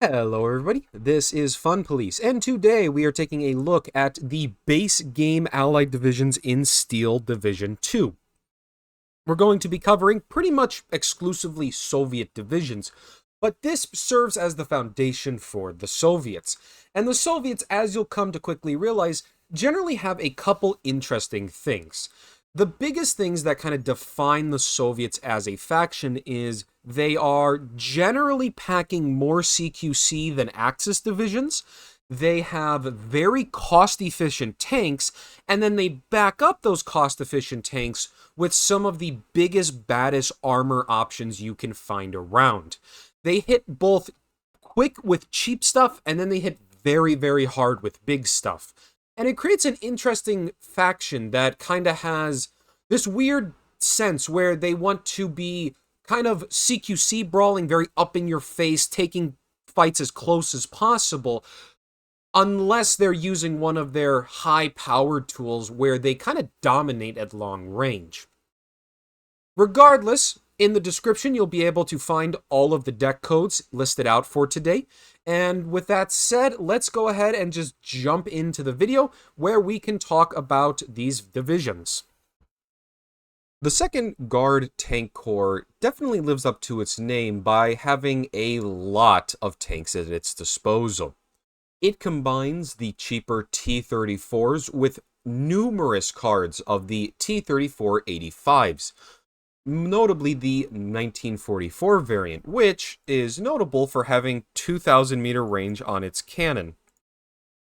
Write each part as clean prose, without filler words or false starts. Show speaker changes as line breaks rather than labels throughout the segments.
Hello everybody, this is Fun Police, and today we are taking a look at the base game allied divisions in Steel Division 2. We're going to be covering pretty much exclusively Soviet divisions, but this serves as the foundation for the Soviets. And the Soviets, as you'll come to quickly realize, generally have a couple interesting things. The biggest things that kind of define the Soviets as a faction is they are generally packing more CQC than Axis divisions. They have very cost-efficient tanks, and then they back up those cost-efficient tanks with some of the biggest, baddest armor options you can find around. They hit both quick with cheap stuff, and then they hit very, very hard with big stuff. And it creates an interesting faction that kind of has this weird sense where they want to be kind of CQC brawling, very up in your face, taking fights as close as possible, unless they're using one of their high-powered tools where they kind of dominate at long range. Regardless, in the description, you'll be able to find all of the deck codes listed out for today. And with that said, let's go ahead and just jump into the video where we can talk about these divisions. The 2nd Guard Tank Corps definitely lives up to its name by having a lot of tanks at its disposal. It combines the cheaper T-34s with numerous cards of the T-34-85s, notably the 1944 variant, which is notable for having 2,000 meter range on its cannon.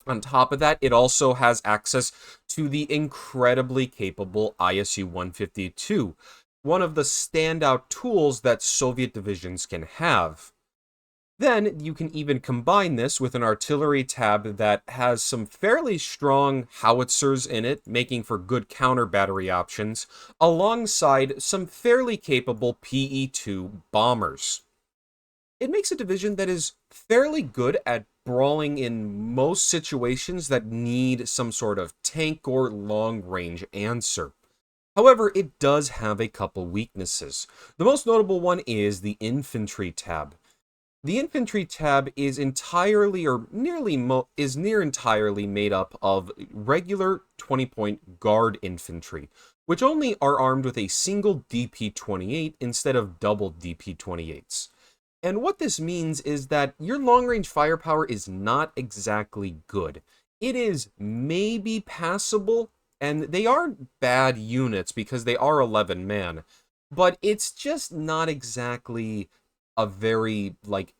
On top of that, it also has access to the incredibly capable ISU-152, one of the standout tools that Soviet divisions can have. Then you can even combine this with an artillery tab that has some fairly strong howitzers in it, making for good counter battery options, alongside some fairly capable PE-2 bombers. It makes a division that is fairly good at brawling in most situations that need some sort of tank or long-range answer. However, it does have a couple weaknesses. The most notable one is the infantry tab. The infantry tab is entirely or near entirely made up of regular 20-point guard infantry, which only are armed with a single DP-28 instead of double DP-28s. And what this means is that your long-range firepower is not exactly good. It is maybe passable, and they aren't bad units because they are 11-man, but it's just not exactly a very,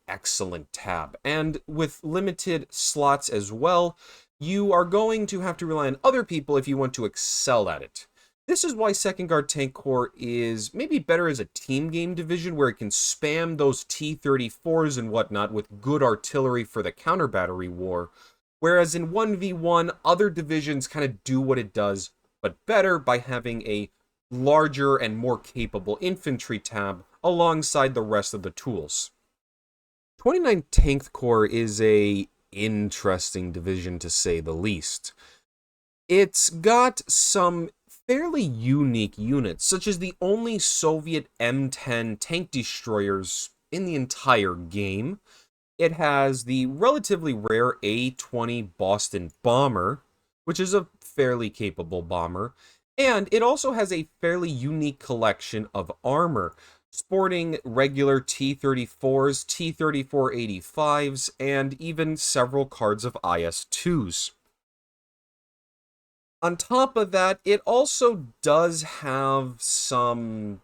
excellent tab. And with limited slots as well, you are going to have to rely on other people if you want to excel at it. This is why 2nd Guard Tank Corps is maybe better as a team game division where it can spam those T-34s and whatnot with good artillery for the counter battery war, whereas in 1v1, other divisions kind of do what it does, but better by having a larger and more capable infantry tab alongside the rest of the tools. 29th Tank Corps is a interesting division to say the least. It's got some fairly unique units, such as the only Soviet M10 tank destroyers in the entire game. It has the relatively rare A-20 Boston bomber, which is a fairly capable bomber, and it also has a fairly unique collection of armor, sporting regular T-34s, T-34-85s, and even several cards of IS-2s. On top of that, it also does have some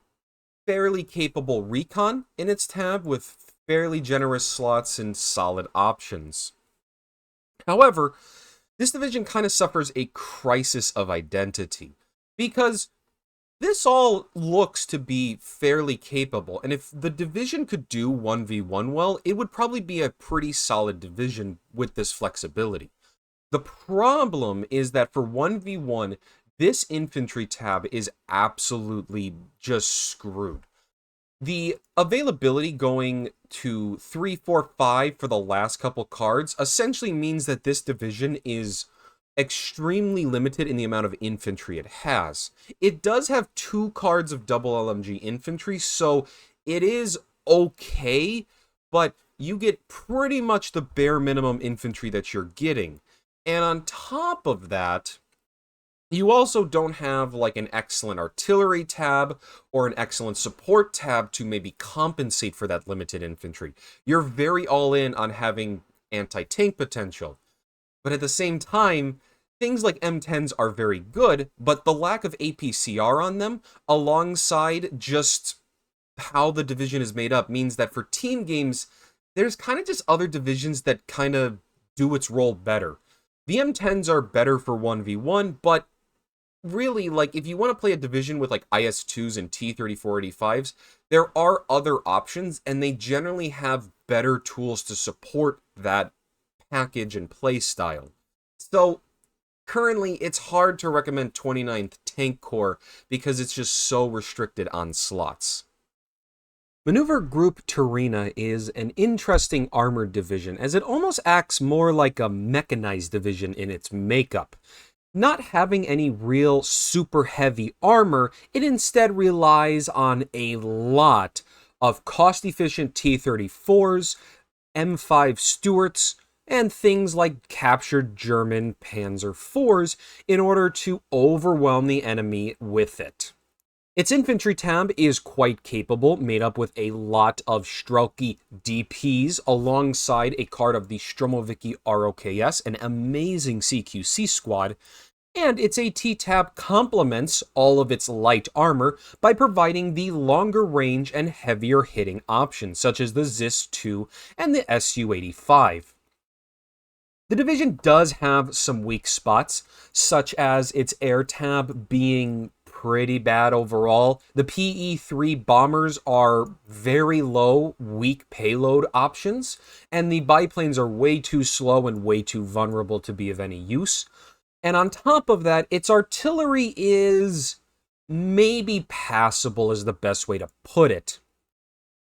fairly capable recon in its tab with fairly generous slots and solid options. However, this division kind of suffers a crisis of identity because this all looks to be fairly capable, and if the division could do 1v1 well, it would probably be a pretty solid division with this flexibility. The problem is that for 1v1, this infantry tab is absolutely just screwed. The availability going to 3, 4, 5 for the last couple cards essentially means that this division is extremely limited in the amount of infantry it has. It does have 2 cards of double LMG infantry, so it is okay, but you get pretty much the bare minimum infantry that you're getting. And on top of that, you also don't have like an excellent artillery tab or an excellent support tab to maybe compensate for that limited infantry. You're very all in on having anti-tank potential. But at the same time, things like M10s are very good, but the lack of APCR on them, alongside just how the division is made up, means that for team games, there's kind of just other divisions that kind of do its role better. The M10s are better for 1v1, but really, like, if you want to play a division with, like, IS-2s and T-3485s, there are other options, and they generally have better tools to support that package and play style. So, currently, it's hard to recommend 29th Tank Corps because it's just so restricted on slots. Maneuver Group Tyurina is an interesting armored division, as it almost acts more like a mechanized division in its makeup. Not having any real super heavy armor, it instead relies on a lot of cost-efficient T-34s, M5 Stuarts, and things like captured German Panzer IVs in order to overwhelm the enemy with it. Its infantry tab is quite capable, made up with a lot of Strelke DPs alongside a card of the Stromoviki ROKS, an amazing CQC squad, and its AT tab complements all of its light armor by providing the longer range and heavier hitting options, such as the SD2 and the Su-85. The division does have some weak spots, such as its air tab being pretty bad overall. The PE-3 bombers are very low, weak payload options, and the biplanes are way too slow and way too vulnerable to be of any use. And on top of that, its artillery is maybe passable is the best way to put it.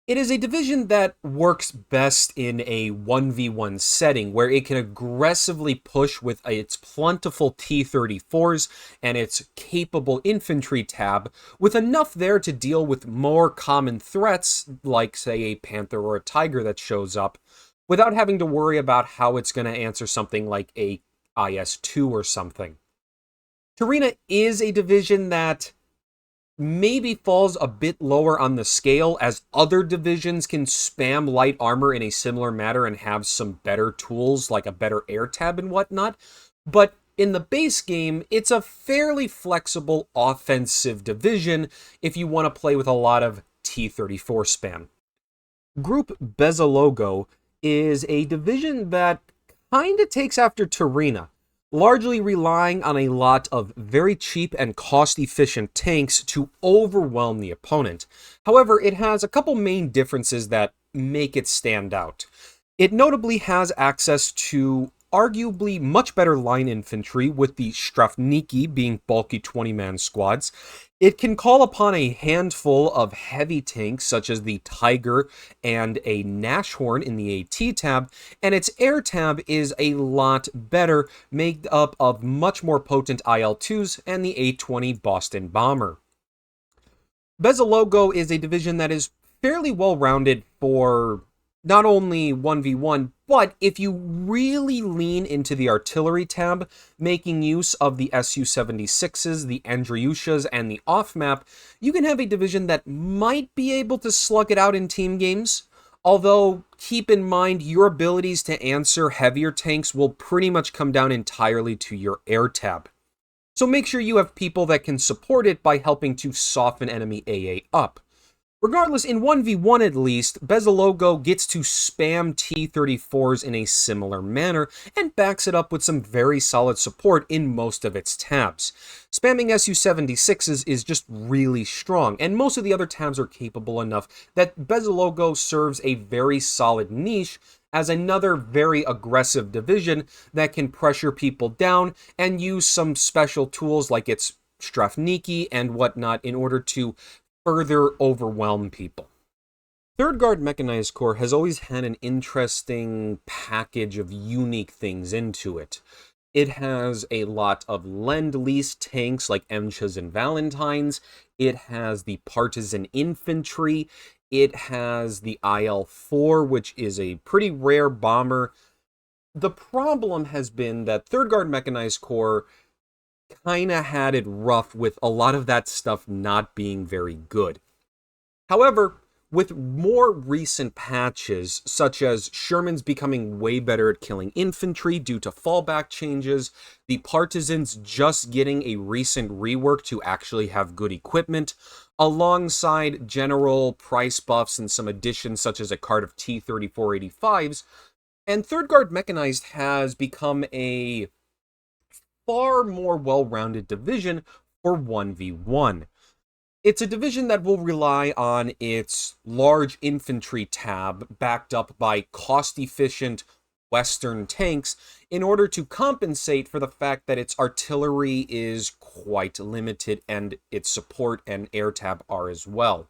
It is a division that works best in a 1v1 setting where it can aggressively push with its plentiful T-34s and its capable infantry tab, with enough there to deal with more common threats like, say, a Panther or a Tiger that shows up, without having to worry about how it's going to answer something like a IS-2 or something. Tyurina is a division that maybe falls a bit lower on the scale, as other divisions can spam light armor in a similar manner and have some better tools, like a better air tab and whatnot. But in the base game, it's a fairly flexible offensive division if you want to play with a lot of T-34 spam. Group Bezuglogo is a division that kind of takes after Tyurina, largely relying on a lot of very cheap and cost-efficient tanks to overwhelm the opponent. However, it has a couple main differences that make it stand out. It notably has access to arguably much better line infantry, with the Strafniki being bulky 20-man squads. It can call upon a handful of heavy tanks, such as the Tiger and a Nashorn in the AT tab, and its air tab is a lot better, made up of much more potent IL-2s and the A-20 Boston Bomber. Bezuglogo is a division that is fairly well-rounded for not only 1v1, but if you really lean into the artillery tab, making use of the Su-76s, the Andriushas, and the off-map, you can have a division that might be able to slug it out in team games. Although, keep in mind, your abilities to answer heavier tanks will pretty much come down entirely to your air tab. So make sure you have people that can support it by helping to soften enemy AA up. Regardless, in 1v1 at least, Bezuglogo gets to spam T-34s in a similar manner, and backs it up with some very solid support in most of its tabs. Spamming Su-76s is just really strong, and most of the other tabs are capable enough that Bezuglogo serves a very solid niche as another very aggressive division that can pressure people down and use some special tools like its Strafniki and whatnot in order to further overwhelm people. 3rd Guard Mechanized Corps has always had an interesting package of unique things into it. It has a lot of Lend-Lease tanks like Emchas and Valentines. It has the Partisan Infantry. It has the IL-4, which is a pretty rare bomber. The problem has been that Third Guard Mechanized Corps kind of had it rough with a lot of that stuff not being very good. However, with more recent patches, such as Sherman's becoming way better at killing infantry due to fallback changes, the Partisans just getting a recent rework to actually have good equipment, alongside general price buffs and some additions such as a card of T-3485s, and Third Guard Mechanized has become a far more well-rounded division for 1v1. It's a division that will rely on its large infantry tab backed up by cost-efficient Western tanks in order to compensate for the fact that its artillery is quite limited and its support and air tab are as well.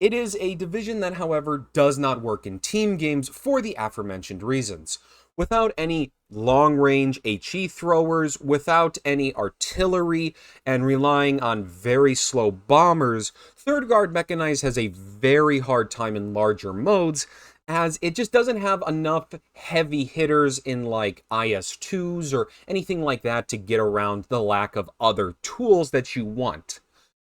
It is a division that, however, does not work in team games for the aforementioned reasons. Without any long-range HE throwers, without any artillery, and relying on very slow bombers, Third Guard Mechanized has a very hard time in larger modes, as it just doesn't have enough heavy hitters in like IS-2s or anything like that to get around the lack of other tools that you want.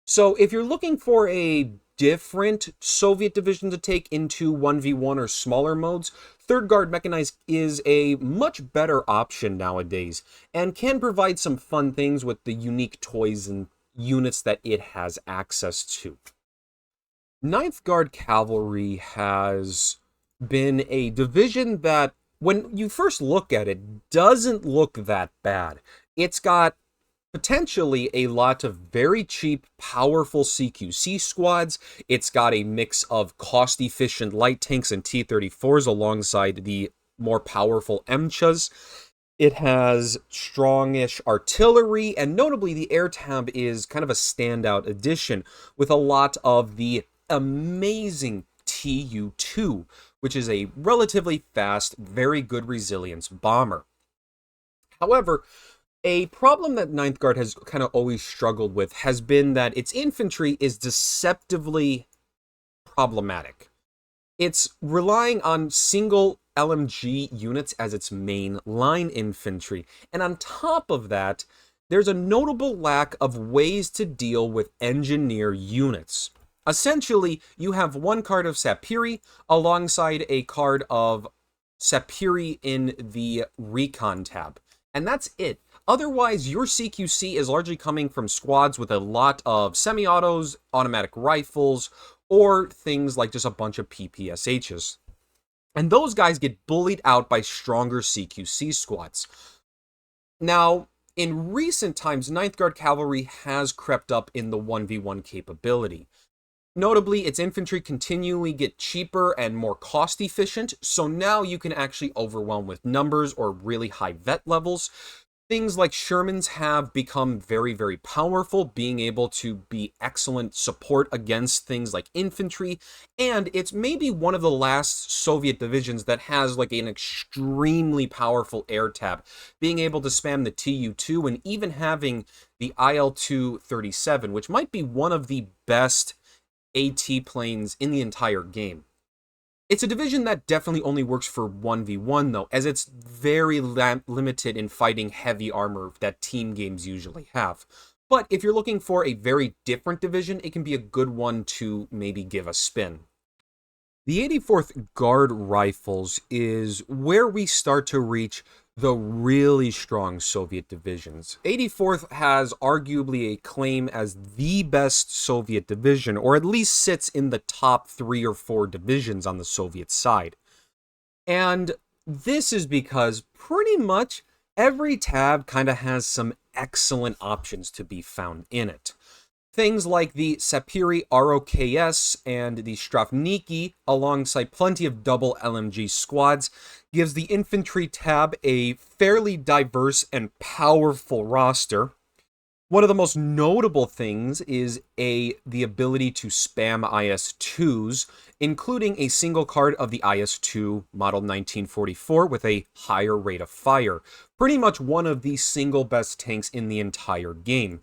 So if you're looking for a different Soviet division to take into 1v1 or smaller modes, Third Guard Mechanized is a much better option nowadays, and can provide some fun things with the unique toys and units that it has access to. Ninth Guard Cavalry has been a division that, when you first look at it, doesn't look that bad. It's got potentially a lot of very cheap, powerful CQC squads. It's got a mix of cost-efficient light tanks and T-34s alongside the more powerful MCHAs. It has strongish artillery, and notably the air tab is kind of a standout addition with a lot of the amazing Tu-2, which is a relatively fast, very good resilience bomber. However, a problem that Ninth Guard has kind of always struggled with has been that its infantry is deceptively problematic. It's relying on single LMG units as its main line infantry, and on top of that, there's a notable lack of ways to deal with engineer units. Essentially, you have one card of Sapiri alongside a card of Sapiri in the Recon tab, and that's it. Otherwise, your CQC is largely coming from squads with a lot of semi-autos, automatic rifles, or things like just a bunch of PPSHs. And those guys get bullied out by stronger CQC squads. Now, in recent times, Ninth Guard Cavalry has crept up in the 1v1 capability. Notably, its infantry continually get cheaper and more cost-efficient, so now you can actually overwhelm with numbers or really high vet levels. Things like Shermans have become very, very powerful, being able to be excellent support against things like infantry, and it's maybe one of the last Soviet divisions that has like an extremely powerful air tab, being able to spam the Tu-2 and even having the IL-2-37, which might be one of the best AT planes in the entire game. It's a division that definitely only works for 1v1, though, as it's very limited in fighting heavy armor that team games usually have. But if you're looking for a very different division, it can be a good one to maybe give a spin. The 84th Guard Rifles is where we start to reach the really strong Soviet divisions. 84th has arguably a claim as the best Soviet division, or at least sits in the top 3 or 4 divisions on the Soviet side. And this is because pretty much every tab kind of has some excellent options to be found in it. Things like the Sapiri ROKS and the Strafniki, alongside plenty of double LMG squads, gives the infantry tab a fairly diverse and powerful roster. One of the most notable things is the ability to spam IS-2s, including a single card of the IS-2 model 1944 with a higher rate of fire. Pretty much one of the single best tanks in the entire game.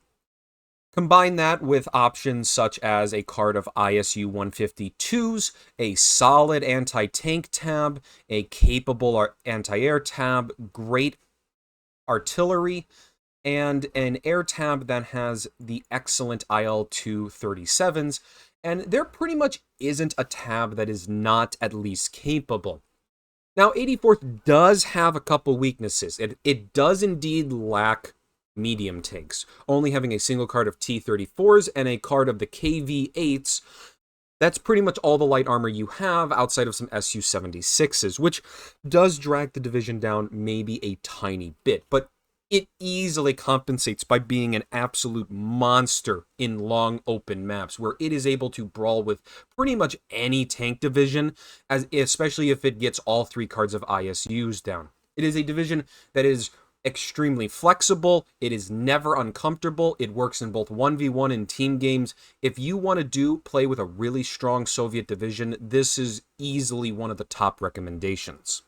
Combine that with options such as a card of ISU 152s, a solid anti-tank tab, a capable anti-air tab, great artillery, and an air tab that has the excellent IL-2 37s, and there pretty much isn't a tab that is not at least capable. Now, 84th does have a couple weaknesses. It does indeed lack medium tanks, only having a single card of T-34s and a card of the KV-8s. That's pretty much all the light armor you have outside of some Su-76s, which does drag the division down maybe a tiny bit, but it easily compensates by being an absolute monster in long open maps, where it is able to brawl with pretty much any tank division, especially if it gets all 3 cards of ISUs down. It is a division that is extremely flexible, it is never uncomfortable, it works in both 1v1 and team games. If you want to play with a really strong Soviet division, this is easily one of the top recommendations.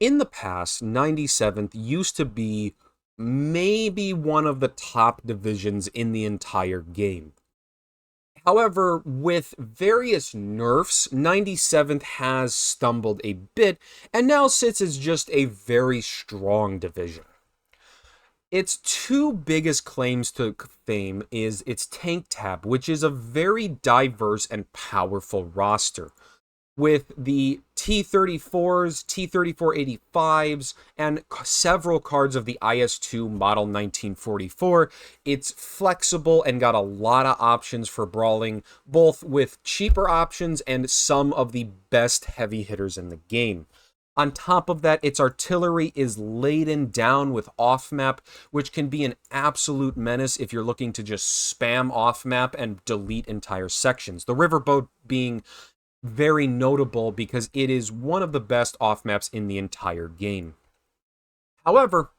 In the past, 97th used to be maybe one of the top divisions in the entire game. However, with various nerfs, 97th has stumbled a bit and now sits as just a very strong division. Its 2 biggest claims to fame is its tank tab, which is a very diverse and powerful roster, with the T-34s, T-34-85s, and several cards of the IS-2 Model 1944. It's flexible and got a lot of options for brawling, both with cheaper options and some of the best heavy hitters in the game. On top of that, its artillery is laden down with off-map, which can be an absolute menace if you're looking to just spam off-map and delete entire sections. The riverboat being very notable because it is one of the best off-maps in the entire game. However,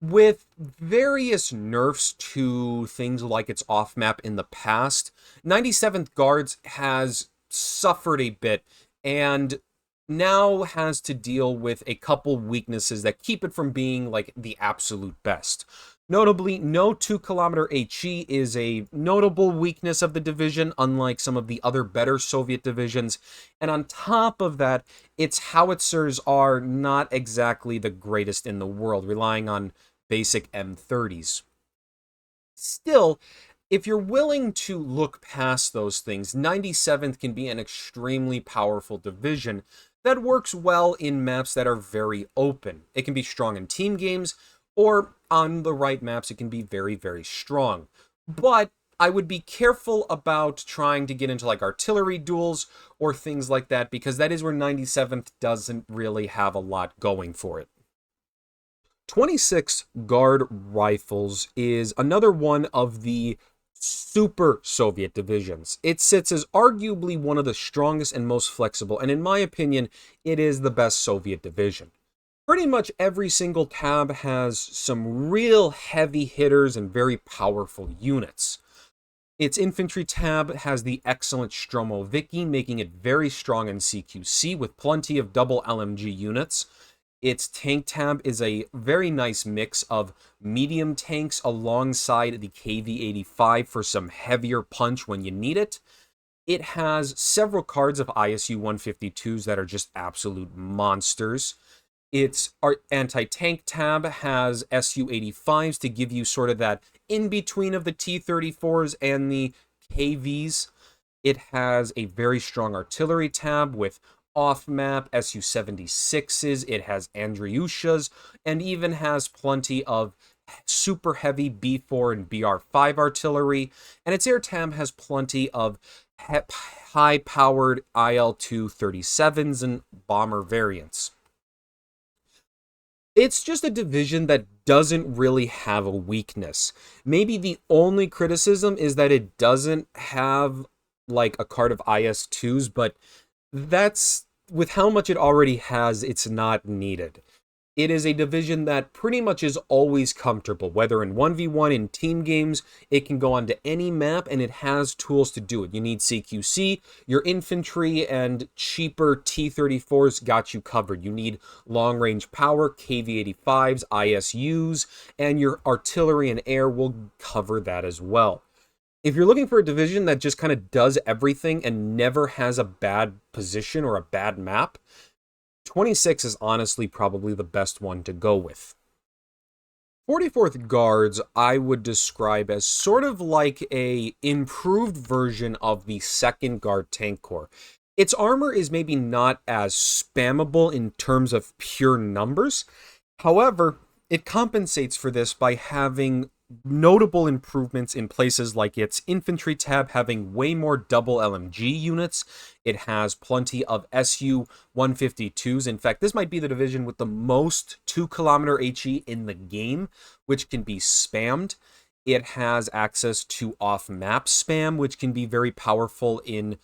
with various nerfs to things like its off-map in the past, 97th Guards has suffered a bit and now has to deal with a couple weaknesses that keep it from being like the absolute best. Notably, no 2-kilometer HE is a notable weakness of the division, unlike some of the other better Soviet divisions. And on top of that, its howitzers are not exactly the greatest in the world, relying on basic M30s. Still, if you're willing to look past those things, 97th can be an extremely powerful division that works well in maps that are very open. It can be strong in team games, or on the right maps, it can be very, very strong. But I would be careful about trying to get into like artillery duels or things like that, because that is where 97th doesn't really have a lot going for it. 26 Guard Rifles is another one of the super Soviet divisions. It sits as arguably one of the strongest and most flexible, and in my opinion, it is the best Soviet division. Pretty much every single tab has some real heavy hitters and very powerful units. Its infantry tab has the excellent Stromoviki, making it very strong in CQC with plenty of double LMG units. Its tank tab is a very nice mix of medium tanks alongside the KV-85 for some heavier punch when you need it. It has several cards of ISU 152s that are just absolute monsters. Its anti-tank tab has Su-85s to give you sort of that in-between of the T-34s and the KVs. It has a very strong artillery tab with off-map Su-76s. It has Andriushas, and even has plenty of super heavy B4 and BR5 artillery. And its air tab has plenty of high-powered IL-2 37s and bomber variants. It's just a division that doesn't really have a weakness. Maybe the only criticism is that it doesn't have like a card of IS-2s, but that's, with how much it already has, it's not needed. It is a division that pretty much is always comfortable, whether in 1v1 in team games, it can go onto any map and it has tools to do it. You need CQC, your infantry and cheaper T-34s got you covered. You need long-range power, KV-85s, ISUs, and your artillery and air will cover that as well. If you're looking for a division that just kind of does everything and never has a bad position or a bad map, 26 is honestly probably the best one to go with. 44th Guards I would describe as sort of like a improved version of the 2nd Guard Tank Corps. Its armor is maybe not as spammable in terms of pure numbers. However, it compensates for this by having notable improvements in places like its infantry tab having way more double LMG units. It has plenty of SU-152s. In fact, this might be the division with the most 2-kilometer HE in the game, which can be spammed. It has access to off-map spam, which can be very powerful in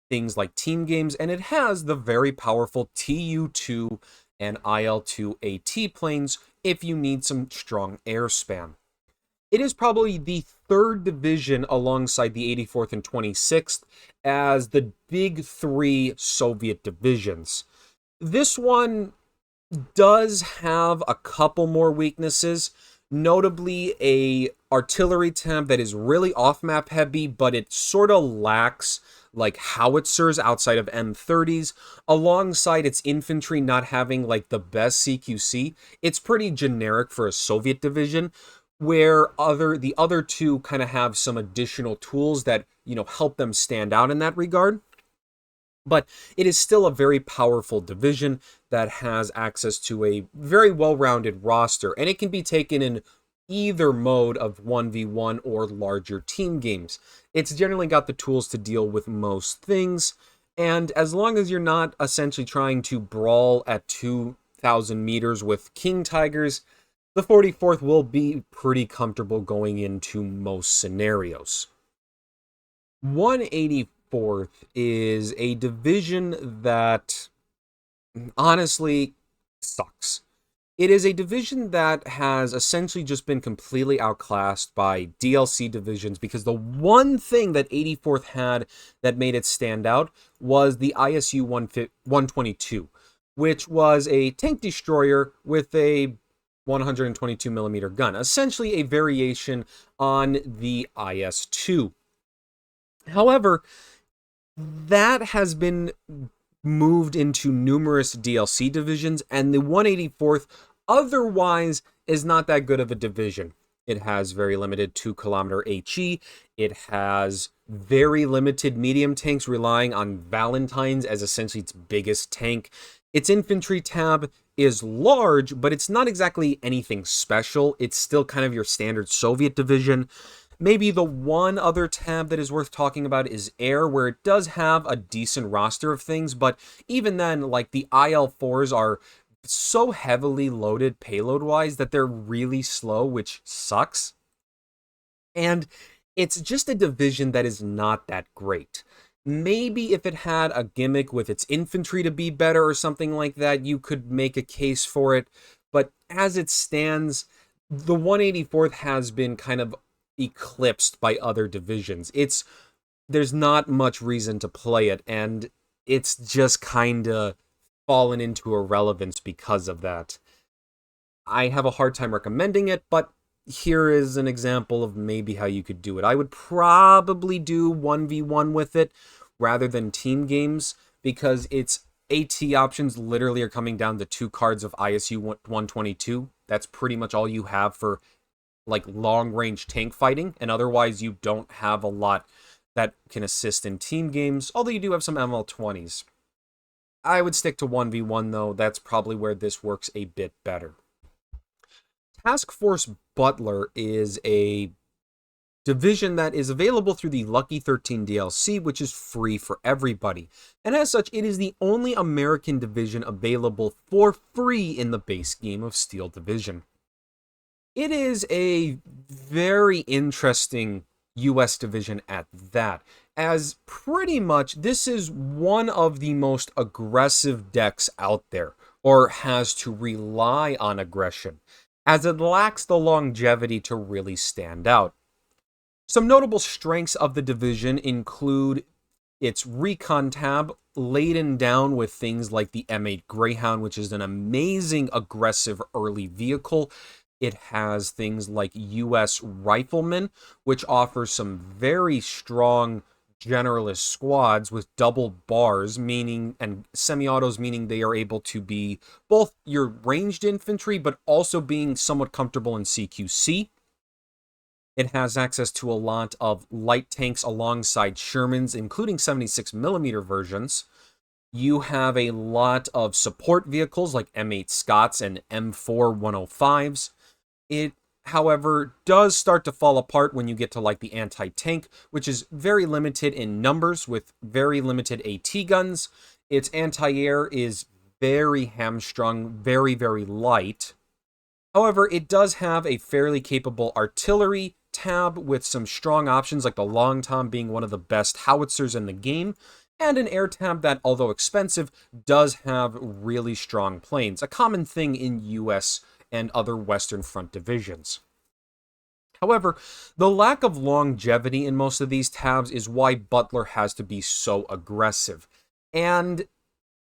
things like team games, and it has the very powerful TU-2 and IL-2 AT planes if you need some strong air spam. It is probably the 3rd division alongside the 84th and 26th as the big 3 Soviet divisions. This one does have a couple more weaknesses, notably a artillery tab that is really off-map heavy, but it sort of lacks like howitzers outside of M30s, alongside its infantry not having like the best CQC. It's pretty generic for a Soviet division, where the other two kind of have some additional tools that, help them stand out in that regard. But it is still a very powerful division that has access to a very well-rounded roster, and it can be taken in either mode of 1v1 or larger team games. It's generally got the tools to deal with most things, and as long as you're not essentially trying to brawl at 2,000 meters with King Tigers, the 44th will be pretty comfortable going into most scenarios. 184th is a division that honestly sucks. It is a division that has essentially just been completely outclassed by DLC divisions because the one thing that 84th had that made it stand out was the ISU 122, which was a tank destroyer with a 122 millimeter gun, essentially a variation on the IS-2. However, that has been moved into numerous DLC divisions, and the 184th otherwise is not that good of a division. It has very limited 2-kilometer HE. It has very limited medium tanks relying on Valentine's as essentially its biggest tank. Its infantry tab is large, but it's not exactly anything special. It's still kind of your standard Soviet division. Maybe the one other tab that is worth talking about is air, where it does have a decent roster of things, but even then, like the IL-4s are so heavily loaded payload-wise that they're really slow, which sucks. And it's just a division that is not that great. Maybe if it had a gimmick with its infantry to be better or something like that, you could make a case for it. But as it stands, the 184th has been kind of eclipsed by other divisions. There's not much reason to play it, and it's just kind of fallen into irrelevance because of that. I have a hard time recommending it, but here is an example of maybe how you could do it. I would probably do 1v1 with it rather than team games, because its AT options literally are coming down to 2 cards of ISU 122. That's pretty much all you have for like long-range tank fighting, and otherwise you don't have a lot that can assist in team games, although you do have some ML20s. I would stick to 1v1 though. That's probably where this works a bit better. Task Force Butler is a division that is available through the Lucky 13 DLC, which is free for everybody. And as such, it is the only American division available for free in the base game of Steel Division. It is a very interesting US division at that, as pretty much this is one of the most aggressive decks out there. or has to rely on aggression, as it lacks the longevity to really stand out. Some notable strengths of the division include its recon tab, laden down with things like the M8 Greyhound, which is an amazing aggressive early vehicle. It has things like US Rifleman, which offers some very strong generalist squads with double bars, meaning, and semi-autos, meaning they are able to be both your ranged infantry, but also being somewhat comfortable in CQC. It has access to a lot of light tanks alongside Shermans, including 76mm versions. You have a lot of support vehicles like M8 Scotts and M4 105s. It, however, does start to fall apart when you get to like the anti-tank, which is very limited in numbers with very limited AT guns. Its anti-air is very hamstrung, very, very light. However, it does have a fairly capable artillery tab with some strong options like the Long Tom being one of the best howitzers in the game, and an air tab that, although expensive, does have really strong planes, a common thing in US and other Western Front divisions. However, the lack of longevity in most of these tabs is why Butler has to be so aggressive. And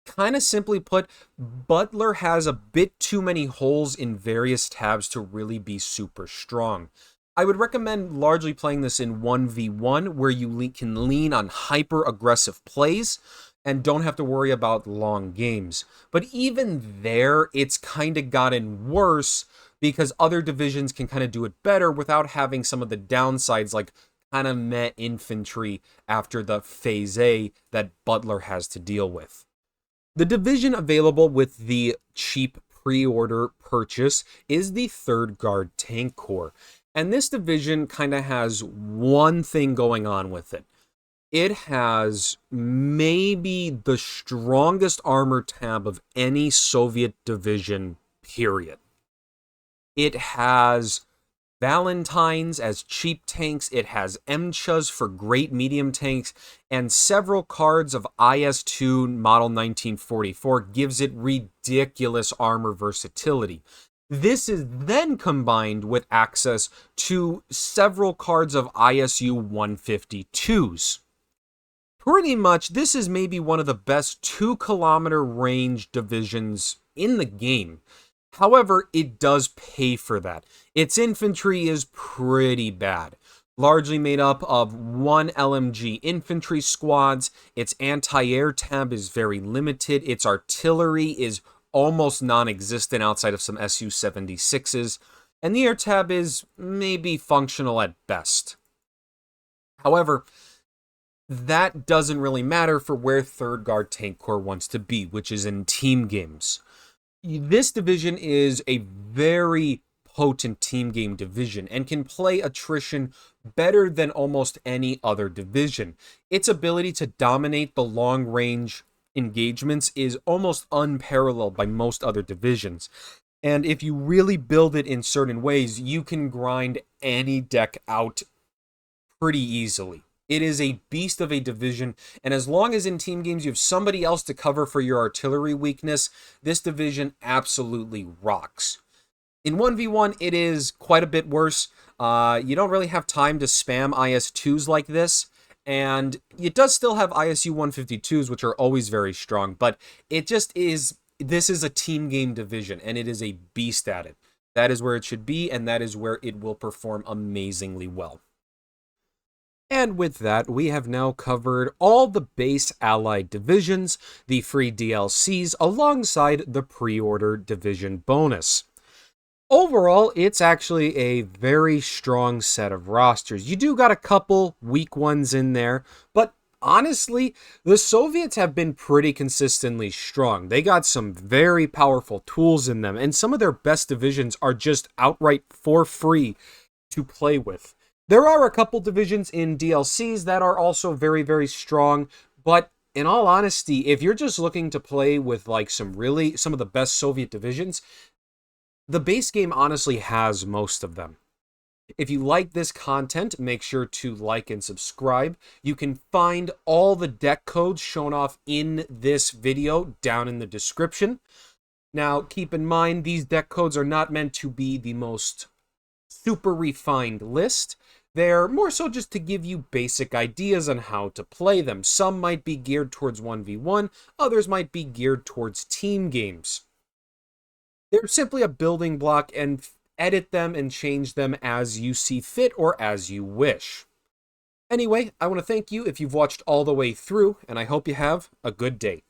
kind of simply put, Butler has a bit too many holes in various tabs to really be super strong. I would recommend largely playing this in 1v1, where you can lean on hyper-aggressive plays and don't have to worry about long games. But even there, it's kind of gotten worse because other divisions can kind of do it better without having some of the downsides like kind of meh infantry after the Phase A that Butler has to deal with. The division available with the cheap pre-order purchase is the 3rd Guard Tank Corps. And this division kind of has one thing going on with it. It has maybe the strongest armor tab of any Soviet division, period. It has Valentines as cheap tanks, it has MCHAs for great medium tanks, and several cards of IS-2 Model 1944 gives it ridiculous armor versatility. This is then combined with access to several cards of ISU 152s. Pretty much, this is maybe one of the best 2-kilometer range divisions in the game. However, it does pay for that. Its infantry is pretty bad, largely made up of 1 LMG infantry squads. Its anti-air tab is very limited. Its artillery is almost non-existent outside of some Su-76s, and the air tab is maybe functional at best. However, that doesn't really matter for where 3rd Guard Tank Corps wants to be, which is in team games. This division is a very potent team game division and can play attrition better than almost any other division. Its ability to dominate the long-range engagements is almost unparalleled by most other divisions. And if you really build it in certain ways, you can grind any deck out pretty easily. It is a beast of a division, and as long as in team games you have somebody else to cover for your artillery weakness, this division absolutely rocks. In 1v1, it is quite a bit worse. You don't really have time to spam IS-2s like this, and it does still have ISU 152s, which are always very strong, but it just is, this is a team game division, and it is a beast at it. That is where it should be, and that is where it will perform amazingly well. And with that, we have now covered all the base allied divisions, the free DLCs, alongside the pre-order division bonus. Overall, it's actually a very strong set of rosters. You do got a couple weak ones in there, but honestly, the Soviets have been pretty consistently strong. They got some very powerful tools in them, and some of their best divisions are just outright for free to play with. There are a couple divisions in DLCs that are also very, very strong, but in all honesty, if you're just looking to play with like some of the best Soviet divisions, the base game honestly has most of them. If you like this content, make sure to like and subscribe. You can find all the deck codes shown off in this video down in the description. Now, keep in mind, these deck codes are not meant to be the most super refined list. They're more so just to give you basic ideas on how to play them. Some might be geared towards 1v1, others might be geared towards team games. They're simply a building block, and edit them and change them as you see fit or as you wish. Anyway, I want to thank you if you've watched all the way through, and I hope you have a good day.